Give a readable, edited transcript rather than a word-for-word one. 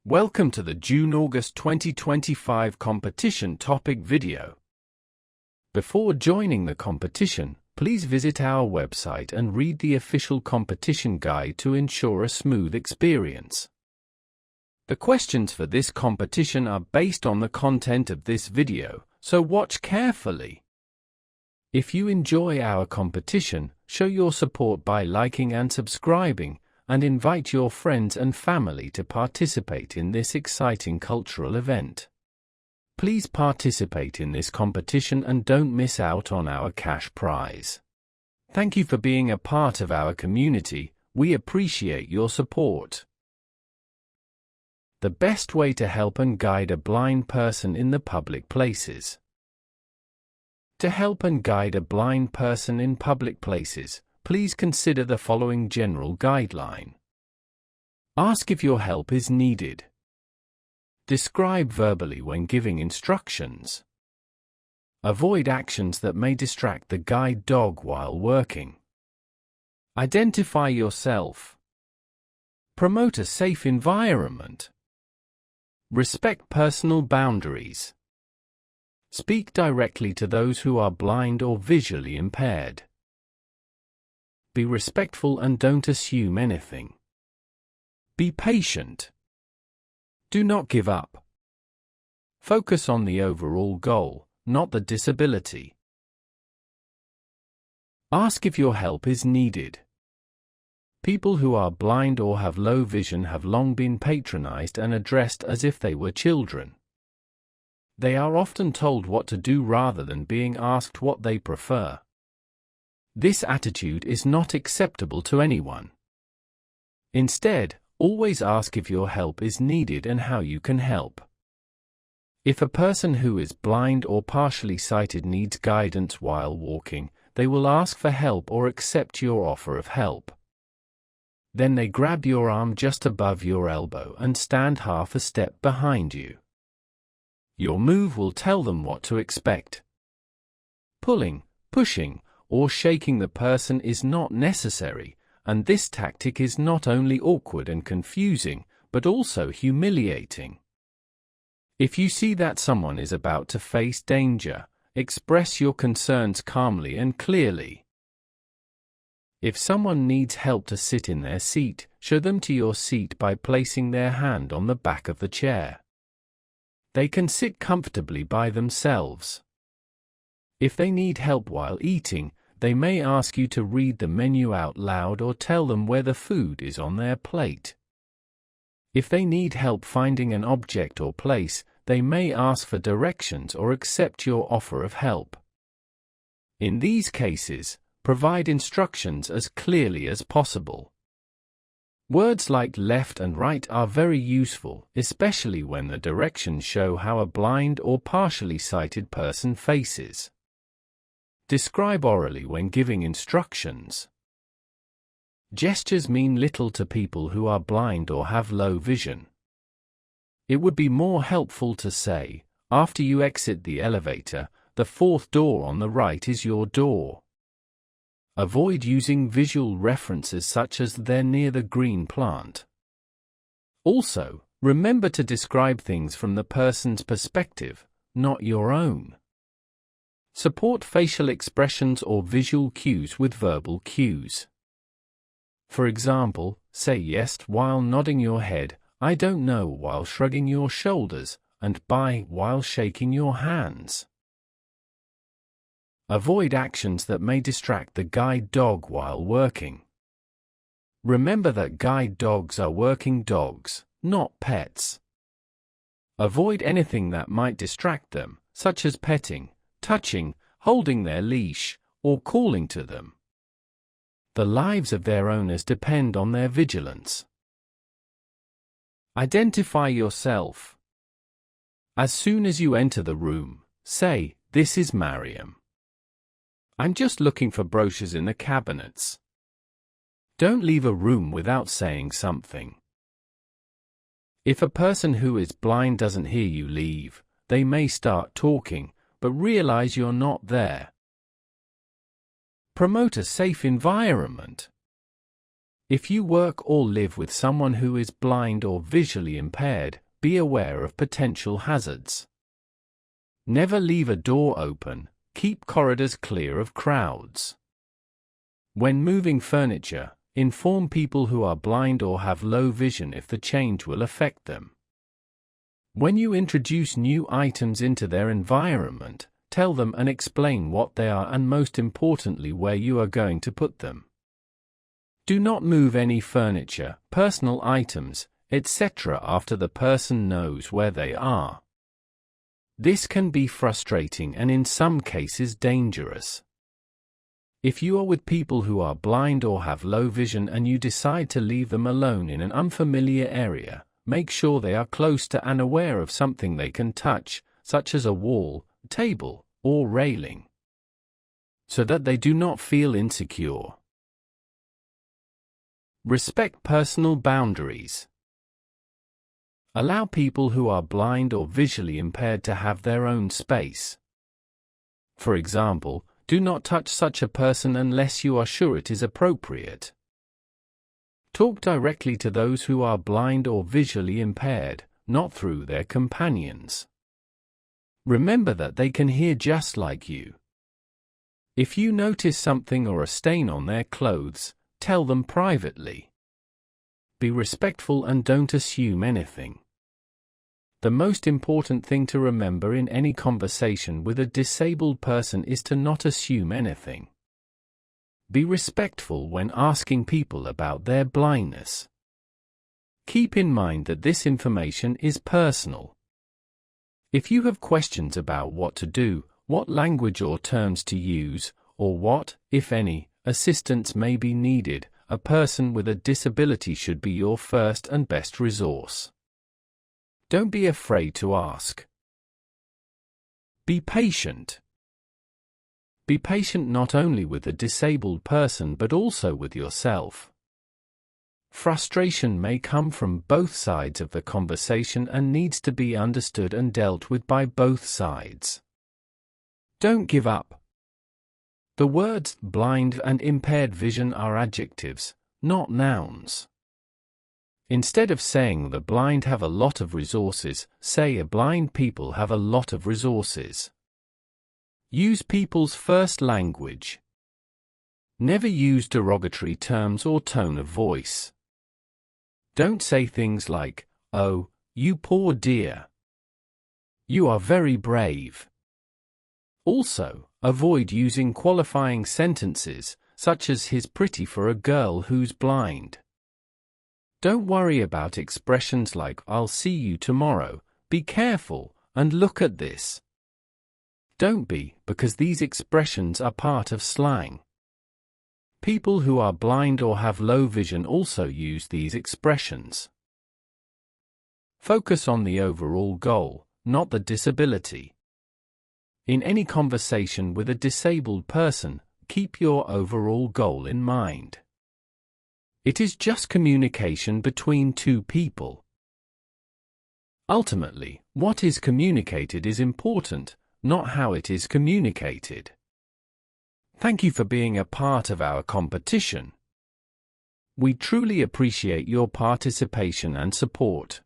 Welcome to the June-August 2025 competition topic video. Before joining the competition, please visit our website and read the official competition guide to ensure a smooth experience. The questions for this competition are based on the content of this video, so watch carefully. If you enjoy our competition, show your support by liking and subscribing, and invite your friends and family to participate in this exciting cultural event. Please participate in this competition and don't miss out on our cash prize. Thank you for being a part of our community. We appreciate your support. The best way to help and guide a blind person in the public places. To help and guide a blind person in public places, please consider the following general guideline. Ask if your help is needed. Describe verbally when giving instructions. Avoid actions that may distract the guide dog while working. Identify yourself. Promote a safe environment. Respect personal boundaries. Speak directly to those who are blind or visually impaired. Be respectful and don't assume anything. Be patient. Do not give up. Focus on the overall goal, not the disability. Ask if your help is needed. People who are blind or have low vision have long been patronized and addressed as if they were children. They are often told what to do rather than being asked what they prefer. This attitude is not acceptable to anyone. Instead, always ask if your help is needed and how you can help. If a person who is blind or partially sighted needs guidance while walking, they will ask for help or accept your offer of help. Then they grab your arm just above your elbow and stand half a step behind you. Your move will tell them what to expect. Pulling, pushing, or shaking the person is not necessary, and this tactic is not only awkward and confusing, but also humiliating. If you see that someone is about to face danger, express your concerns calmly and clearly. If someone needs help to sit in their seat, show them to your seat by placing their hand on the back of the chair. They can sit comfortably by themselves. If they need help while eating, they may ask you to read the menu out loud or tell them where the food is on their plate. If they need help finding an object or place, they may ask for directions or accept your offer of help. In these cases, provide instructions as clearly as possible. Words like left and right are very useful, especially when the directions show how a blind or partially sighted person faces. Describe orally when giving instructions. Gestures mean little to people who are blind or have low vision. It would be more helpful to say, after you exit the elevator, the fourth door on the right is your door. Avoid using visual references such as they're near the green plant. Also, remember to describe things from the person's perspective, not your own. Support facial expressions or visual cues with verbal cues. For example, say yes while nodding your head, I don't know while shrugging your shoulders, and bye while shaking your hands. Avoid actions that may distract the guide dog while working. Remember that guide dogs are working dogs, not pets. Avoid anything that might distract them, such as petting, touching, holding their leash, or calling to them. The lives of their owners depend on their vigilance. Identify yourself. As soon as you enter the room, say, "This is Mariam. I'm just looking for brochures in the cabinets." Don't leave a room without saying something. If a person who is blind doesn't hear you leave, they may start talking, but realize you're not there. Promote a safe environment. If you work or live with someone who is blind or visually impaired, be aware of potential hazards. Never leave a door open. Keep corridors clear of crowds. When moving furniture, inform people who are blind or have low vision if the change will affect them. When you introduce new items into their environment, tell them and explain what they are and most importantly where you are going to put them. Do not move any furniture, personal items, etc. after the person knows where they are. This can be frustrating and in some cases dangerous. If you are with people who are blind or have low vision and you decide to leave them alone in an unfamiliar area, make sure they are close to and aware of something they can touch, such as a wall, table, or railing, so that they do not feel insecure. Respect personal boundaries. Allow people who are blind or visually impaired to have their own space. For example, do not touch such a person unless you are sure it is appropriate. Talk directly to those who are blind or visually impaired, not through their companions. Remember that they can hear just like you. If you notice something or a stain on their clothes, tell them privately. Be respectful and don't assume anything. The most important thing to remember in any conversation with a disabled person is to not assume anything. Be respectful when asking people about their blindness. Keep in mind that this information is personal. If you have questions about what to do, what language or terms to use, or what, if any, assistance may be needed, a person with a disability should be your first and best resource. Don't be afraid to ask. Be patient. Be patient not only with the disabled person but also with yourself. Frustration may come from both sides of the conversation and needs to be understood and dealt with by both sides. Don't give up. The words blind and impaired vision are adjectives, not nouns. Instead of saying the blind have a lot of resources, say a blind people have a lot of resources. Use people's first language. Never use derogatory terms or tone of voice. Don't say things like, "Oh, you poor dear. You are very brave." Also, avoid using qualifying sentences, such as "he's pretty for a girl who's blind." Don't worry about expressions like "I'll see you tomorrow," "be careful," and "look at this." Don't be, because these expressions are part of slang. People who are blind or have low vision also use these expressions. Focus on the overall goal, not the disability. In any conversation with a disabled person, keep your overall goal in mind. It is just communication between two people. Ultimately, what is communicated is important, not how it is communicated. Thank you for being a part of our competition. We truly appreciate your participation and support.